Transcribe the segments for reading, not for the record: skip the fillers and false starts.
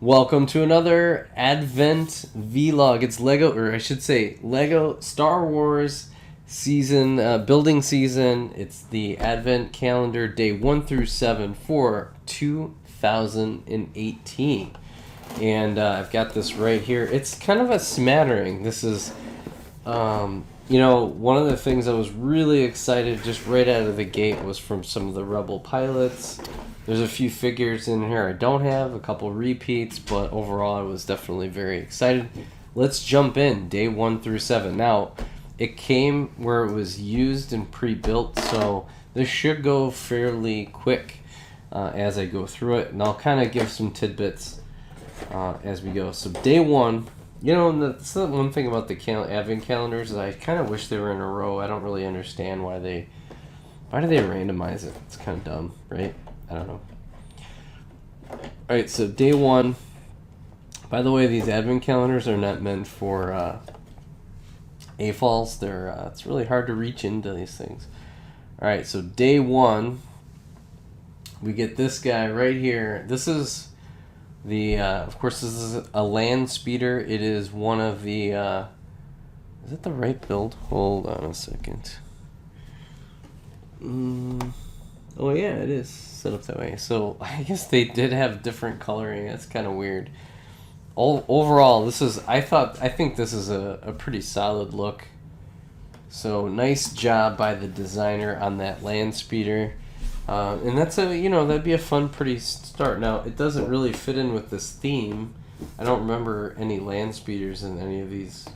Welcome to another Advent vlog. It's Lego, or I should say Lego Star Wars season, building season. It's the Advent calendar, day 1 through 7 for 2018. And I've got this right here. It's kind of a smattering. This is, one of the things I was really excited just right out of the gate was from some of the Rebel pilots. There's a few figures in here I don't have, a couple repeats, but overall I was definitely very excited. Let's jump in, day 1 through 7. Now, it came where it was used and pre-built, so this should go fairly quick as I go through it, and I'll kind of give some tidbits as we go. So day 1, and that's the one thing about the Advent calendars is I kind of wish they were in a row. I don't really understand why do they randomize it? It's kind of dumb, right? I don't know. Alright, so day 1. By the way, these Advent calendars are not meant for AFOLs. It's really hard to reach into these things. Alright, so day 1, we get this guy right here. This is of course, this is a land speeder. It is one of the, is it the right build? Hold on a second. Oh yeah, it is set up that way. So I guess they did have different coloring. That's kind of weird. Overall, I think this is a pretty solid look. So nice job by the designer on that land speeder. And that's that'd be a fun, pretty start. Now, it doesn't really fit in with this theme. I don't remember any land speeders in any of these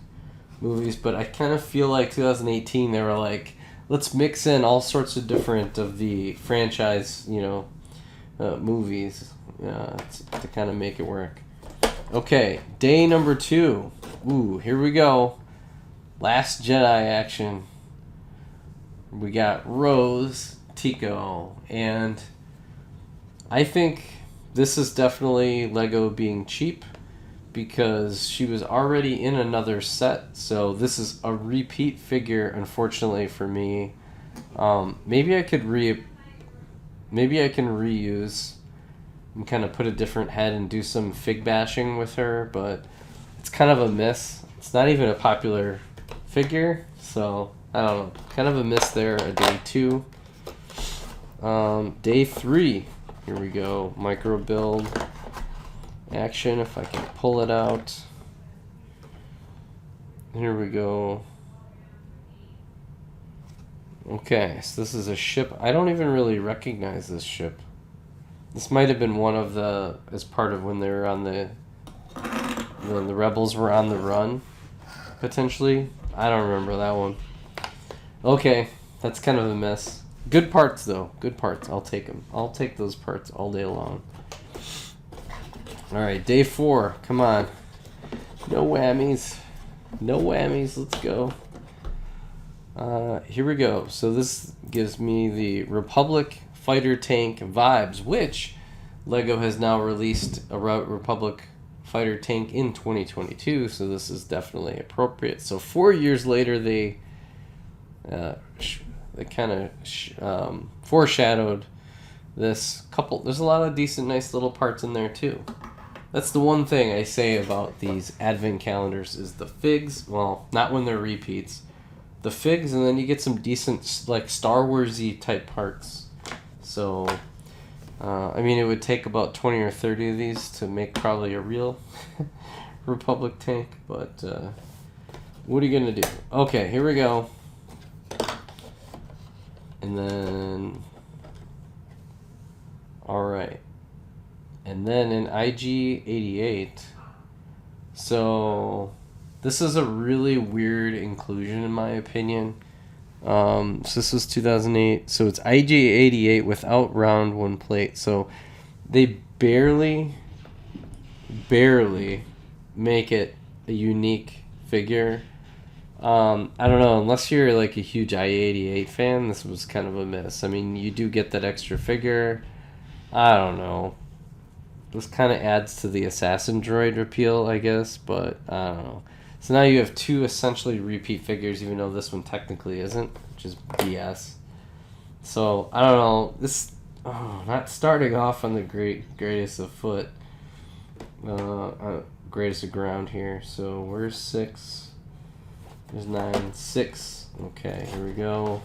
movies, but I kind of feel like 2018 they were like, let's mix in all sorts of different of the franchise, movies to kind of make it work. Okay, day number 2. Ooh, here we go. Last Jedi action. We got Rose Tico, and I think this is definitely Lego being cheap because she was already in another set, so this is a repeat figure, unfortunately for me. Maybe I can reuse and kind of put a different head and do some fig bashing with her, but it's kind of a miss. It's not even a popular figure, so I don't know. Kind of a miss there. A day 2. Day 3. Here we go. Micro build action, if I can pull it out. Here we go. Okay, so this is a ship. I don't even really recognize this ship. This might have been one of as part of when they were when the rebels were on the run, potentially. I don't remember that one. Okay, that's kind of a mess. Good parts, though. Good parts. I'll take them. I'll take those parts all day long. Alright, day 4. Come on. No whammies. No whammies. Let's go. Here we go. So this gives me the Republic fighter tank vibes, which Lego has now released a Republic fighter tank in 2022, so this is definitely appropriate. So 4 years later, they kind of foreshadowed this couple. There's a lot of decent, nice little parts in there too. That's the one thing I say about these Advent calendars is the figs. Well, not when they're repeats. The figs, and then you get some decent, like, Star Wars-y type parts. So, it would take about 20 or 30 of these to make probably a real Republic tank, but what are you going to do? Okay, here we go. And then, alright. And then in IG-88, so this is a really weird inclusion in my opinion. So this was 2008, so it's IG-88 without round 1 plate, so they barely make it a unique figure. I don't know, unless you're like a huge IG-88 fan, this was kind of a miss. You do get that extra figure. I don't know. This kind of adds to the assassin droid appeal, I guess, but I don't know. So now you have 2 essentially repeat figures, even though this one technically isn't, which is BS. So, I don't know. Not starting off on the greatest of foot. greatest of ground here. So where's 6? There's 9. 6. Okay, here we go.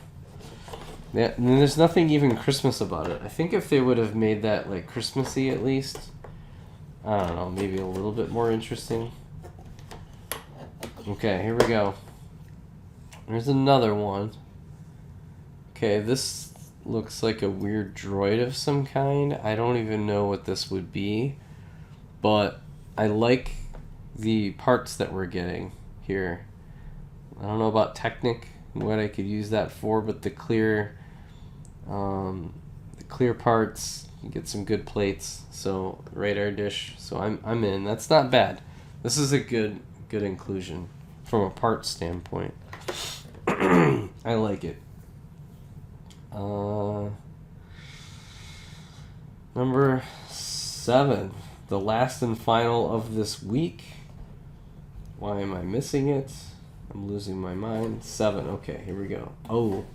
Yeah, and there's nothing even Christmas about it. I think if they would have made that like Christmassy at least, I don't know, maybe a little bit more interesting. Okay, here we go. There's another one. Okay, this looks like a weird droid of some kind. I don't even know what this would be, but I like the parts that we're getting here. I don't know about Technic, what I could use that for, but the clear parts, you get some good plates. So radar dish. So I'm in. That's not bad. This is a good inclusion from a parts standpoint. I like it. Number 7, the last and final of this week. Why am I missing it? I'm losing my mind. 7. Okay, here we go. Oh,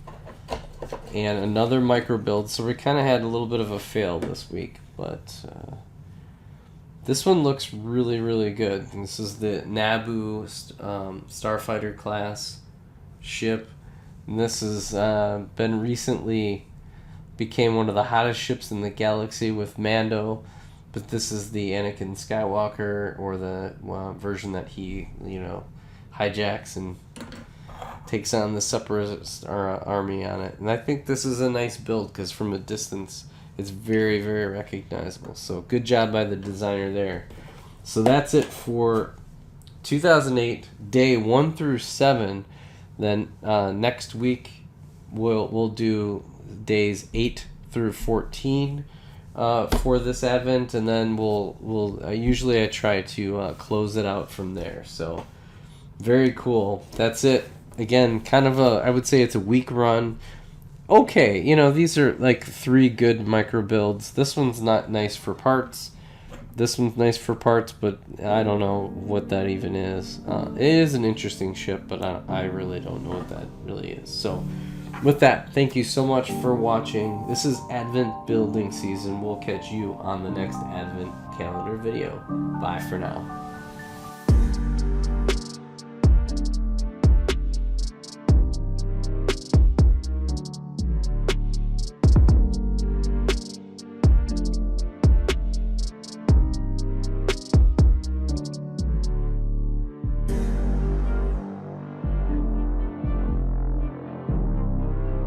and another micro build. So we kind of had a little bit of a fail this week, but this one looks really, really good. And this is the Naboo Starfighter class ship. And this has been recently became one of the hottest ships in the galaxy with Mando. But this is the Anakin Skywalker, or the version that he, hijacks and takes on the Separatist army on it. And I think this is a nice build because from a distance, it's very, very recognizable. So good job by the designer there. So that's it for 2008, day 1 through 7. Then next week we'll do days 8 through 14 for this Advent, and then we'll usually I try to close it out from there. So very cool. That's it. Again, kind of I would say it's a week run. Okay, these are like 3 good micro builds. This one's not nice for parts. This one's nice for parts, but I don't know what that even is. It is an interesting ship, but I really don't know what that really is. So with that, thank you so much for watching. This is Advent building season. We'll catch you on the next Advent calendar video. Bye for now.